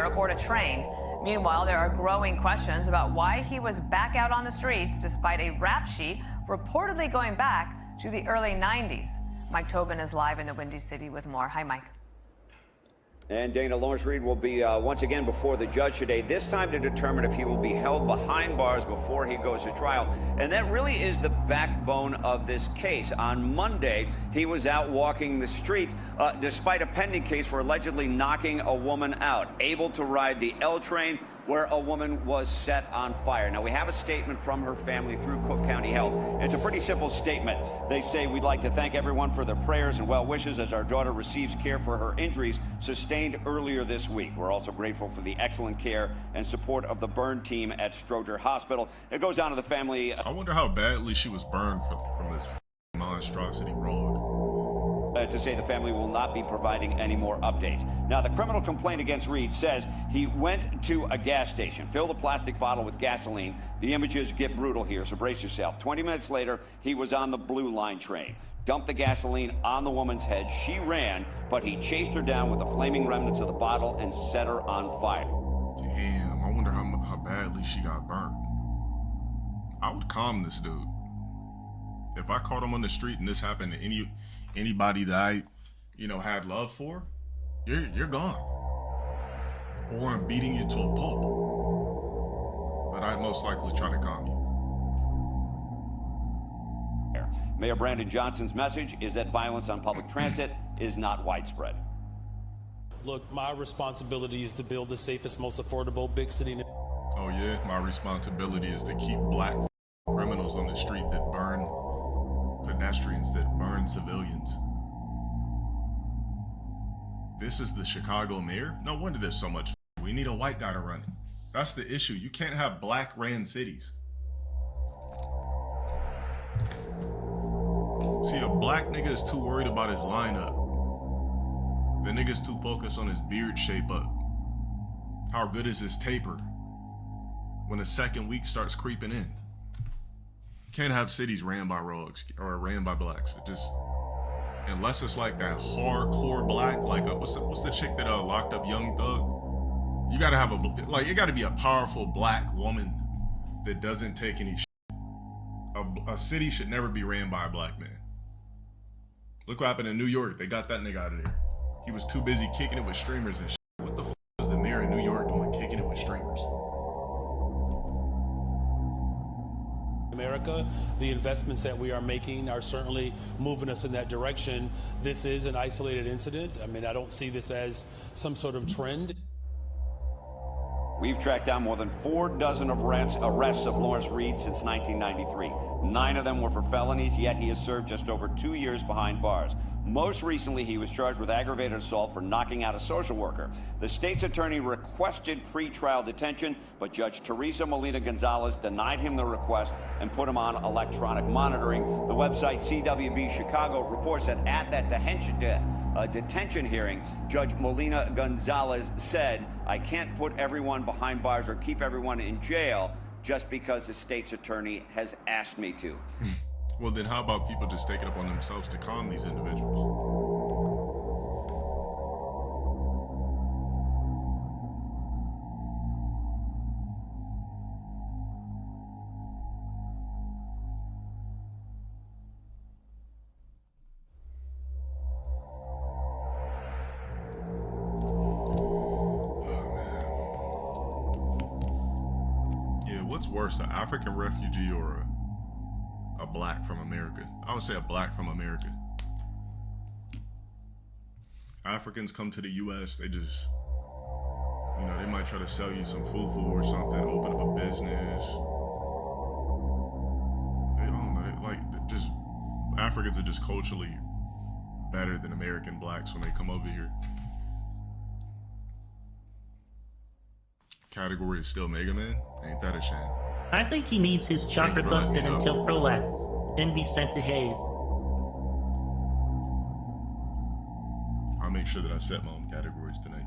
scooter aboard a train. Meanwhile, there are growing questions about why he was back out on the streets despite a rap sheet reportedly going back to the early 90s. Mike Tobin is live in the Windy City with more. Hi, Mike. And Dana, Lawrence Reed will be once again before the judge today, this time to determine if he will be held behind bars before he goes to trial. And that really is the backbone of this case. On Monday, he was out walking the streets despite a pending case for allegedly knocking a woman out, able to ride the L train where a woman was set on fire. Now, we have a statement from her family through Cook County Health. It's a pretty simple statement. They say, "We'd like to thank everyone for their prayers and well wishes as our daughter receives care for her injuries sustained earlier this week. We're also grateful for the excellent care and support of the burn team at Stroger Hospital." It goes down to the family. I wonder how badly she was burned from this monstrosity rog. To say the family will not be providing any more updates. Now, the criminal complaint against Reed says he went to a gas station, filled a plastic bottle with gasoline. The images get brutal here, so brace yourself. 20 minutes later, he was on the Blue Line train, dumped the gasoline on the woman's head. She ran, but he chased her down with the flaming remnants of the bottle and set her on fire. Damn, I wonder how badly she got burnt. I would calm this dude. If I caught him on the street and this happened to anybody that I, had love for, you're gone. Or I'm beating you to a pulp. But I'd most likely try to calm you. Mayor Brandon Johnson's message is that violence on public transit is not widespread. Look, my responsibility is to build the safest, most affordable big city. Oh yeah, my responsibility is to keep black criminals on the street that burn pedestrians, that burn civilians. This is the Chicago mayor? No wonder there's so much. We need a white guy to run it. That's the issue. You can't have black ran cities. See, a black nigga is too worried about his lineup. The nigga's too focused on his beard shape up. How good is his taper? When the second week starts creeping in. Can't have cities ran by rogues or ran by blacks. It just, unless it's like that hardcore black, like what's the chick that locked up Young Thug? You gotta have it gotta be a powerful black woman that doesn't take any shit. A city should never be ran by a black man. Look what happened in New York. They got that nigga out of there. He was too busy kicking it with streamers and shit. What the f was the mayor in New York doing kicking it with streamers? America, the investments that we are making are certainly moving us in that direction. This is an isolated incident. I mean, I don't see this as some sort of trend. We've tracked down more than 4 dozen arrests of Lawrence Reed since 1993. 9 of them were for felonies, yet he has served just over 2 years behind bars. Most recently, he was charged with aggravated assault for knocking out a social worker. The state's attorney requested pre-trial detention, but Judge Teresa Molina-Gonzalez denied him the request and put him on electronic monitoring. The website CWB Chicago reports that at that detention hearing, Judge Molina-Gonzalez said, "I can't put everyone behind bars or keep everyone in jail just because the state's attorney has asked me to." Well, then how about people just take it up on themselves to calm these individuals? What's worse, an African refugee or a black from America? I would say a black from America. Africans come to the U.S., they just, they might try to sell you some fufu or something, open up a business. They don't know, just Africans are just culturally better than American blacks when they come over here. Category is still Mega Man? Ain't that a shame? I think he needs his chakra busted until prolapse, then be sent to Hayes. I'll make sure that I set my own categories tonight.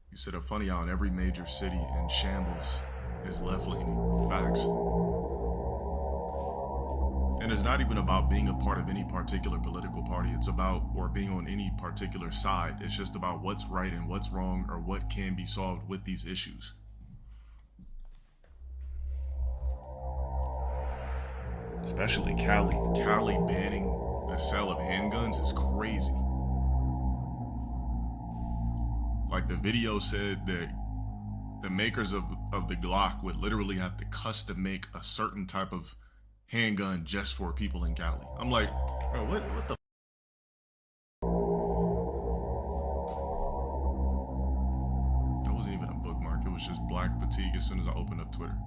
You said a funny how in every major city in shambles is left-leaning. Facts. And it's not even about being a part of any particular political party. It's about, or being on any particular side. It's just about what's right and what's wrong, or what can be solved with these issues. Especially Cali. Cali banning the sale of handguns is crazy. Like, the video said that the makers of the Glock would literally have to custom make a certain type of handgun just for people in Cali. I'm like, bro, what the? That wasn't even a bookmark. It was just black fatigue as soon as I opened up Twitter.